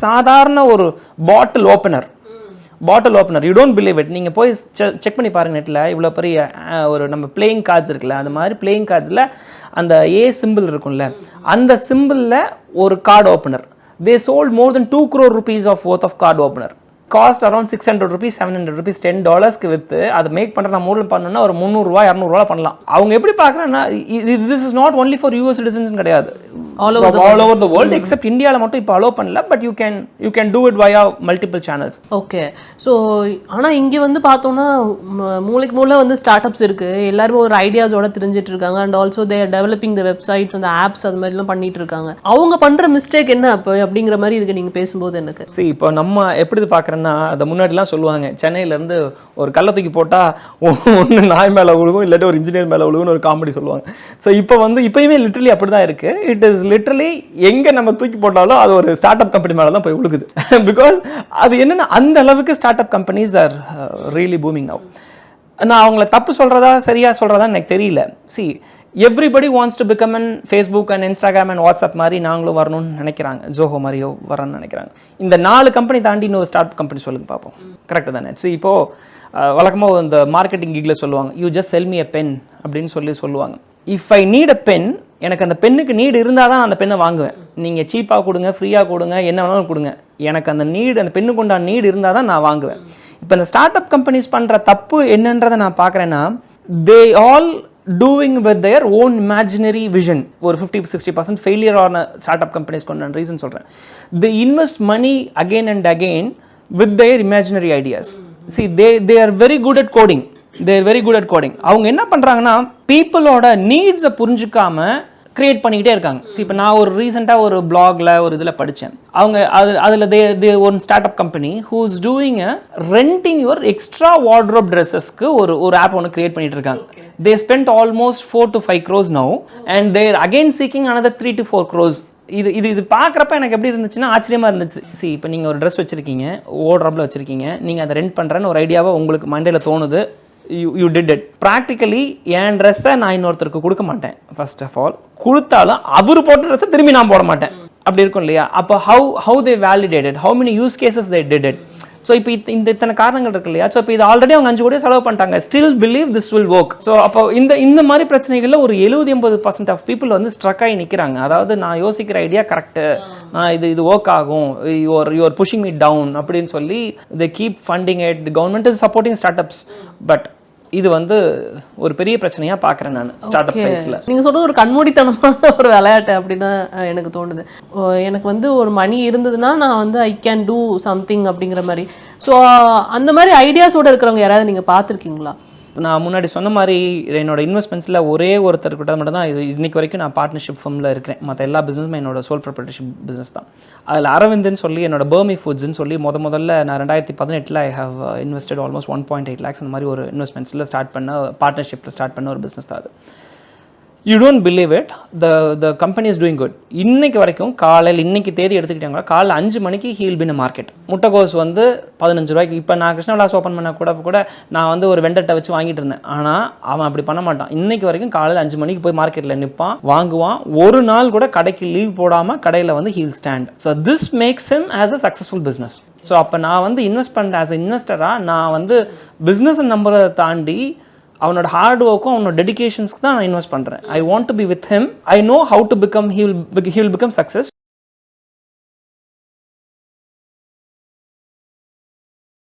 சாதாரண ஒரு bottle opener you don't believe it. நீங்கள் போய் செக் பண்ணி பாருங்க நெட்டில். இவ்வளோ பெரிய ஒரு நம்ம பிளேயிங் கார்ட்ஸ் இருக்குல்ல, அந்த மாதிரி பிளேயிங் கார்ட்ஸில் அந்த ஏ சிம்பிள் இருக்கும்ல, அந்த சிம்பிளில் ஒரு card opener. They sold more then 2 crore rupees of worth of card opener. Cost around 600 rupees, 700 rupees, $10 விற்று அதை மேக் பண்ணுற நம்ம ஊரில் பண்ணணும்னா ஒரு 300 ரூபா 200 ரூபா பண்ணலாம். அவங்க எப்படி பார்க்குறேன்னா, this is not only for US citizens கிடையாது, all over the world except இந்தியாவில் மட்டும் இப்போ அலோவ் பண்ணல. But you can do it via multiple channels. Okay. So ஆனால் இங்கே வந்து பார்த்தோம்னா மூளைக்கு மூளை வந்து ஸ்டார்ட் அப்ஸ் இருக்குது, எல்லாருமே ஒரு ஐடியாஸோட தெரிஞ்சிட்டு இருக்காங்க. And also they are developing the websites, அந்த ஆப்ஸ், அது மாதிரிலாம் பண்ணிட்டு இருக்காங்க. அவங்க பண்ணுற மிஸ்டேக் என்ன அப்போ அப்படிங்கிற மாதிரி இருக்குது நீங்கள் பேசும்போது எனக்கு. சரி, இப்போ நம்ம எப்படி பார்க்குறேன்னா, அதை முன்னாடிலாம் சொல்லுவாங்க, சென்னையிலேருந்து ஒரு கல்லை தூக்கி போட்டால் ஒன்று நாய் மேலே விழுகும், இல்லாட்டி ஒரு இன்ஜினியர் மேலே விழுகும்னு ஒரு காமெடி சொல்லுவாங்க. ஸோ இப்போ வந்து இப்போயுமே லிட்டரலி அப்படி தான் இருக்குது. இட் இஸ் லிட்டரலி எங்கே நம்ம தூக்கி போட்டாலும் அது ஒரு ஸ்டார்ட் அப் கம்பெனி மேலே தான் போய் விழுகுது. பிகாஸ் அது என்னென்னா அந்த அளவுக்கு start up companies are really booming now. நான் அவங்கள தப்பு சொல்கிறதா சரியாக சொல்கிறதா எனக்கு தெரியல. C, everybody wants to become an Facebook and Instagram and WhatsApp மாதிரி நாங்களும் வரணும்னு நினைக்கிறாங்க, ஜோஹோ மாதிரியோ வரணும்னு நினைக்கிறாங்க. இந்த 4 கம்பெனி தாண்டி இன்னொரு ஸ்டார்ட் அப் கம்பெனி சொல்லுங்க பார்ப்போம். கரெக்டு தானே? ஸோ இப்போது வழக்கமாக இந்த மார்க்கெட்டிங் கிக்கில் சொல்லுவாங்க, you just sell me a pen அப்படின்னு சொல்லுவாங்க. If I need a pen, எனக்கு அந்த பெண்ணுக்கு நீடு இருந்தால் தான் அந்த பெண்ணை வாங்குவேன். நீங்கள் சீப்பாக கொடுங்க, ஃப்ரீயாக கொடுங்க, என்ன வேணாலும் கொடுங்க, எனக்கு அந்த நீடு, அந்த பெண்ணுக்கு உண்டான நீடு இருந்தால் தான் நான் வாங்குவேன். இப்போ இந்த ஸ்டார்ட் அப் கம்பெனிஸ் பண்ணுற தப்பு என்னன்றதை நான் பார்க்குறேன்னா, they all doing with their own imaginary vision. ஒரு 50-60% failure ஆன ஸ்டார்ட் அப் கம்பெனிஸ் கொண்டு நான் ரீசன் சொல்கிறேன். they invest money again and again with their imaginary ideas. see, they are very good at coding. அவங்க என்ன பண்ணுறாங்கன்னா, பீப்புளோட நீட்ஸை புரிஞ்சுக்காம கிரியேட் பண்ணிக்கிட்டே இருக்காங்க. ஸோ இப்போ நான் ஒரு ரீசெண்டாக ஒரு பிளாகில் ஒரு இதில் படித்தேன். அவங்க அதில் ஒரு start up company who's doing renting your extra wardrobe ட்ரெஸ்ஸஸ்க்கு ஒரு ஆப் ஒன்று கிரியேட் பண்ணிட்டு இருக்காங்க. They spent almost 4 to 5 crores now and they are again seeking another 3 to 4 crores. இது பார்க்குறப்ப எனக்கு எப்படி இருந்துச்சுன்னா ஆச்சரியமாக இருந்துச்சு. சரி, இப்போ நீங்கள் ஒரு ட்ரெஸ் வச்சுருக்கீங்க, வார்ட்ரோப்ல வச்சுருக்கீங்க, நீங்கள் அதை ரெண்ட் பண்ணுறேன்னு ஒரு ஐடியாவை உங்களுக்கு மண்டையில் தோணுது. You did it. ப்ராக்டிக்கலி என் ட்ரெஸ்ஸை நான் இன்னொருத்தருக்கு கொடுக்க மாட்டேன். ஃபர்ஸ்ட் ஆஃப் ஆல், கொடுத்தாலும் அவர் போட்ட ட்ரெஸ்ஸை திரும்பி நான் போட மாட்டேன். அப்படி இருக்கும் இல்லையா? அப்போ how they validated, how many use cases they did it. So இப்போ இத்தனை காரணங்கள் இருக்கு இல்லையா? ஸோ இப்போ இது ஆல்ரெடி அவங்க 5 கோடி செலவு பண்ணிட்டாங்க. Still believe this will work. So அப்போ இந்த மாதிரி பிரச்சனைகளில் ஒரு 70-80% ஆஃப் பீப்புள் வந்து ஸ்ட்ரக் ஆகி நிற்கிறாங்க. அதாவது நான் யோசிக்கிற ஐடியா கரெக்டு, நான் இது ஒர்க் ஆகும், யூஆர் புஷிங் மீ டவுன் அப்படின்னு சொல்லி they keep funding it. Government is supporting start ups. But இது வந்து ஒரு பெரிய பிரச்சனையா பார்க்குறேன் நான் ஸ்டார்ட் அப் சைட்ஸில். நீங்கள் சொல்கிறது ஒரு கண்மூடித்தனமான ஒரு விளையாட்டு அப்படி தான் எனக்கு தோணுது. எனக்கு வந்து ஒரு மணி இருந்ததுன்னா நான் வந்து ஐ கேன் டூ சம்திங் அப்படிங்கிற மாதிரி. ஸோ அந்த மாதிரி ஐடியாஸோடு இருக்கிறவங்க யாராவது நீங்கள் பார்த்துருக்கீங்களா? நான் முன்னாடி சொன்ன மாதிரி என்னோட இன்வெஸ்ட்மெண்ட்ஸில் ஒரே ஒருத்தர்கிட்ட மட்டும் தான் இது இன்னைக்கு வரைக்கும் நான் பார்ட்னர்ஷிப் ஃபார்மில் இருக்கிறேன். மற்ற எல்லா பிஸ்னஸும் என்னோட சோல் ப்ரொப்ரைட்டர்ஷிப் பிஸ்னஸ் தான். அதில் அரவிந்த்னு சொல்லி என்னோட பர்மி ஃபுட்ஸ்ன்னு சொல்லி முதல்ல நான் 2018 I have invested almost 1.8 lakhs அந்த மாதிரி ஒரு இன்வெஸ்ட்மெண்ட்ஸில் பார்ட்னர்ஷிப்பில் ஸ்டார்ட் பண்ண ஒரு பிஸ்னஸ் தான் அது. You don't believe it, the company is doing good. இன்னைக்கு வரைக்கும் காலையில் இன்னைக்கு தேதி எடுத்துக்கிட்டாங்க, காலைல 5 மணிக்கு ஹீல் பின் மார்க்கெட். முட்டைகோஸ் வந்து 15 ரூபாய்க்கு. இப்போ நான் கிருஷ்ணா விலாஸ் ஓப்பன் பண்ண கூட நான் வந்து ஒரு வெண்டர்கிட்ட வச்சு வாங்கிட்டு இருந்தேன். ஆனால் அவன் அப்படி பண்ண மாட்டான். இன்னைக்கு வரைக்கும் காலையில் 5 மணிக்கு போய் மார்க்கெட்டில் நிற்பான், வாங்குவான். ஒரு நாள் கூட கடைக்கு லீவ் போடாமல் கடையில் வந்து he'll stand. So this makes him as a successful business. So அப்போ நான் வந்து இன்வெஸ்ட் பண்ண ஆஸ் அ இன்வெஸ்டராக நான் வந்து பிஸ்னஸ் நம்பரை தாண்டி அவனோட ஹார்ட் ஒர்க்கும் அவனோட டெடிகேஷன்ஸ்க்கு தான் நான் இன்வெஸ்ட் பண்ணுறேன். I want to be with him. I know how to become, he will become success.